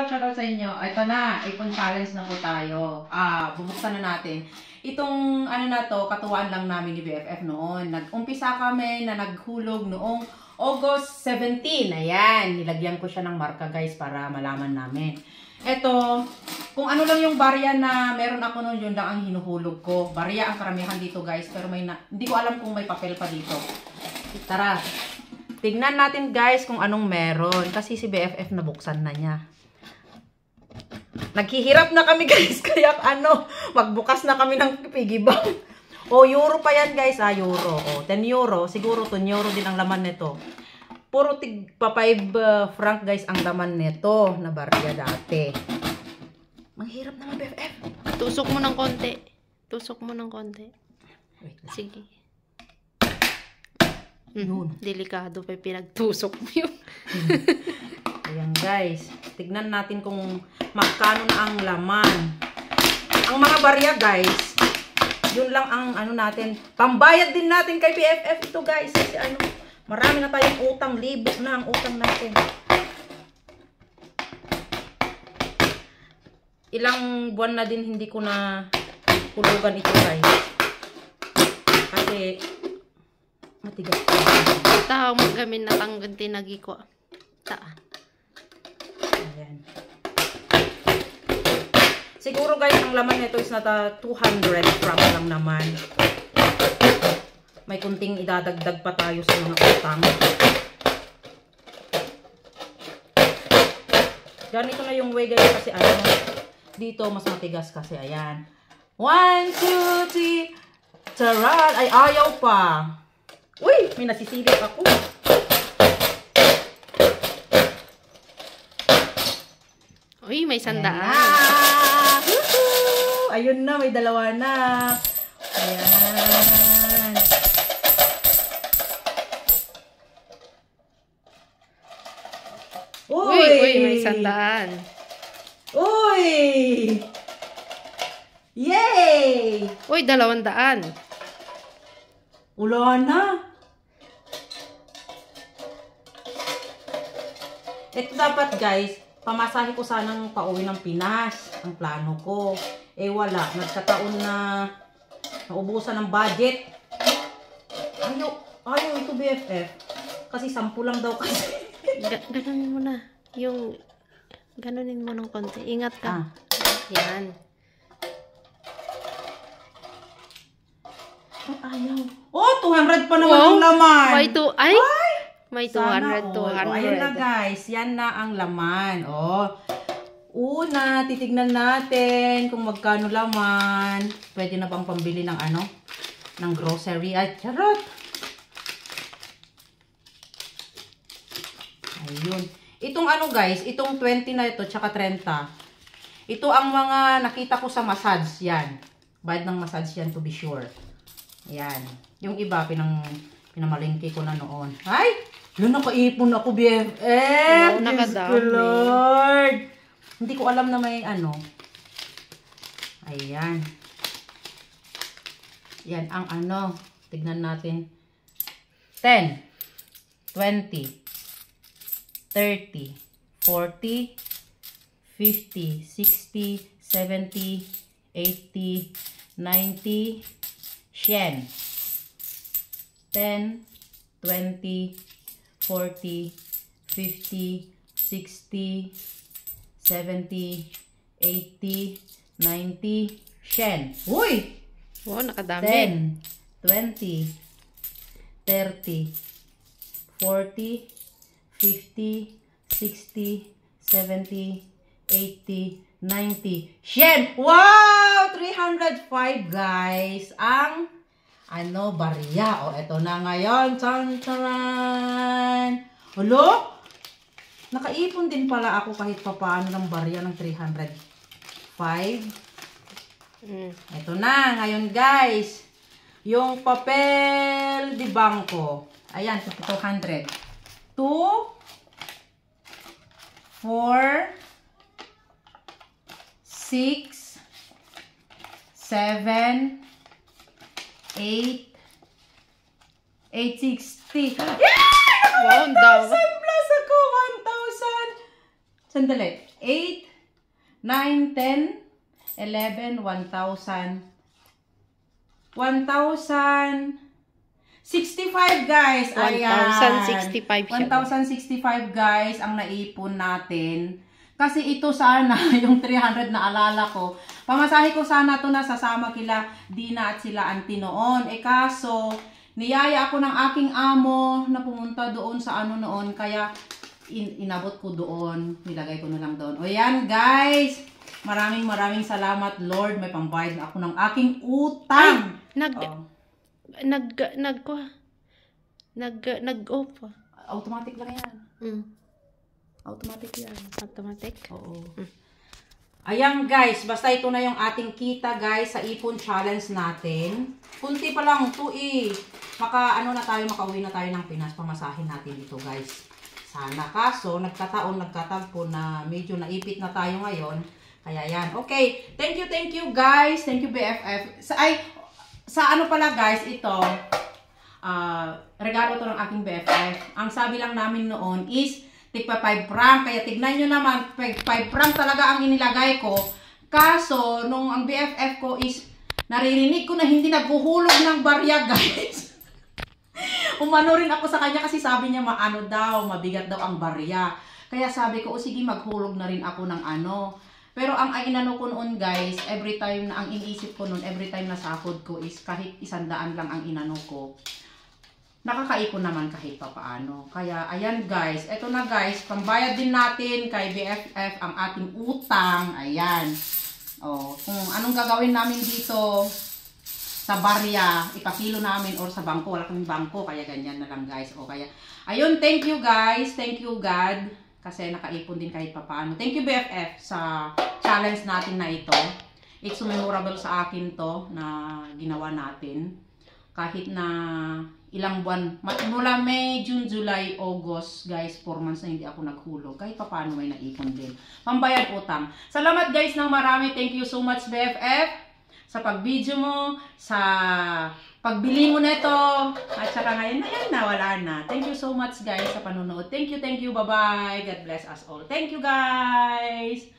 shoutout sa inyo. Ito na, ipon challenge na po tayo. Bubuksan na natin. Itong ano na to, katuwaan lang namin ni BFF noon. Nag-umpisa kami na naghulog noong August 17. Ayan, nilagyan ko siya ng marka guys para malaman namin. Ito, kung ano lang yung barya na meron ako noon, yun lang ang hinuhulog ko. Barya ang karamihan dito guys, pero hindi ko alam kung may papel pa dito. Tara, tignan natin guys kung anong meron. Kasi si BFF nabuksan na niya. Naghihirap na kami guys, kaya magbukas na kami ng piggy bank. Euro pa yan guys, euro. 10 euro, siguro 10 euro din ang laman nito. Puro tigpa 5 franc guys ang laman nito na barya dati. Manghirap naman BFF. Tusok mo ng konti. Tusok mo ng konti. Wait lang. Sige. Yun. Delikado pa pinagtusok mo yun. Ayan guys, tignan natin kung magkano na ang laman. Ang mga barya guys, yun lang ang natin. Pambayad din natin kay BFF ito guys. Kasi marami na tayong utang, libo na ang utang natin. Ilang buwan na din hindi ko na hulugan ito guys. Kasi matigas. Tawa mo gamin na tanggan tinagi ko. Ayan. Siguro guys, ang laman nito is nata 200 franc lang naman. May kunting idadagdag pa tayo sa mga utang. Ganito na yung way guys kasi dito mas matigas kasi ayan. 1, 2, 3. Taran! Ay, ayaw pa. Uy! May nasisilip ako. Uy, may sandaan. Ayun na, may dalawa na. Ayan. Uy, may sandaan. Uy! Yay! Uy, 200. Wala na. Ito dapat guys, pamasahe ko sanang pauwi ng Pinas. Ang plano ko. Eh wala, nagkataon na naubusan ng budget. Ayaw ito BFF. Kasi 10 lang daw kasi. Ganunin mo na. Ganunin mo ng konti. Ingat ka. Yan. Ayaw. Oh, 200 pa naman ang laman. May 200. Ayan na guys, yan na ang laman. Una, titignan natin kung magkano laman. Pwede na bang pambili ng ng grocery. Ay, charot. Ayun. Itong guys, itong 20 na ito, tsaka 30. Ito ang mga nakita ko sa massage. Yan. Bayad ng massage yan to be sure. Ayan. Yung iba, pinamalingki ko na noon. Ay! Yun, nakaipon ako, BFF. Nakadami. Lord. Hindi ko alam na may Ayan. Yan ang Tignan natin. 10, 20, 30, 40, 50, 60, 70, 80, 90, 100. 10, 20, 40, 50, 60, 70, 80, 90, 100. Uy! Wow, nakadami. 10, 20, 30, 40, 50, 60, 70, 80, 90, 100. Wow! 305 guys. Ang barya. Eto na ngayon. Tan-taran. Hulo? Nakaipon din pala ako kahit papaano ng barya ng 305. Eto na ngayon guys. Yung papel di bangko. Ayan, 200. 2, 4, 6, 7, 8, 860. Yeah! Wow, ang dami. 1,000 plus ako. 1,000. Sandali. 8, 9, 10, 11, 1,000. 1,065 guys. Ayan. 1,065 siya. 1,065 guys ang naipon natin. Kasi ito sana, yung 300 na alala ko. Pamasahe ko sana to na sasama kila Dina at sila Auntie noon. Kaso, niyaya ako ng aking amo na pumunta doon sa ano noon. Kaya, inabot ko doon. Nilagay ko na lang doon. O yan guys. Maraming salamat Lord. May pambayad na ako ng aking utang. Nag-off. Automatic lang yan. Automatic yan. Automatic? Oo. Ayan guys, basta ito na yung ating kita guys sa ipon challenge natin. Kunti pa lang ito makauwi na tayo ng Pinas. Pamasahin natin dito guys. Sana. Kaso, nagkatagpo na medyo naipit na tayo ngayon. Kaya yan. Okay. Thank you guys. Thank you BFF. Sa ano pala guys, ito. Regalo to ng aking BFF. Ang sabi lang namin noon is tigpa 5 franc. Kaya tignan nyo naman, 5 franc talaga ang inilagay ko. Kaso, nung ang BFF ko is, naririnig ko na hindi naghuhulog ng barya, guys. Umano rin ako sa kanya kasi sabi niya, mabigat daw ang barya. Kaya sabi ko, sige, maghulog na rin ako ng ano. Pero ang inano ko noon, guys, every time na, ang iniisip ko noon, every time na sahod ko is kahit 100 lang ang inano ko. Nakakaipon naman kahit pa paano. Kaya, ayan guys. Ito na guys. Pambayad din natin kay BFF ang ating utang. Ayan. O, kung anong gagawin namin dito sa barya, ipakilo namin or sa bangko. Wala kaming bangko. Kaya ganyan na lang guys. O, kaya, ayun. Thank you guys. Thank you God. Kasi nakaipon din kahit pa paano. Thank you BFF sa challenge natin na ito. It's memorable sa akin to na ginawa natin. Kahit na ilang buwan, mula May, June, July, August, guys, 4 months na hindi ako naghulog. Kahit pa paano may naipon din. Pambayad utang. Salamat guys ng marami. Thank you so much BFF sa pag-video mo, sa pagbili mo nito. At saka ngayon na yan, wala na. Thank you so much guys sa panonood. Thank you. Bye-bye. God bless us all. Thank you guys.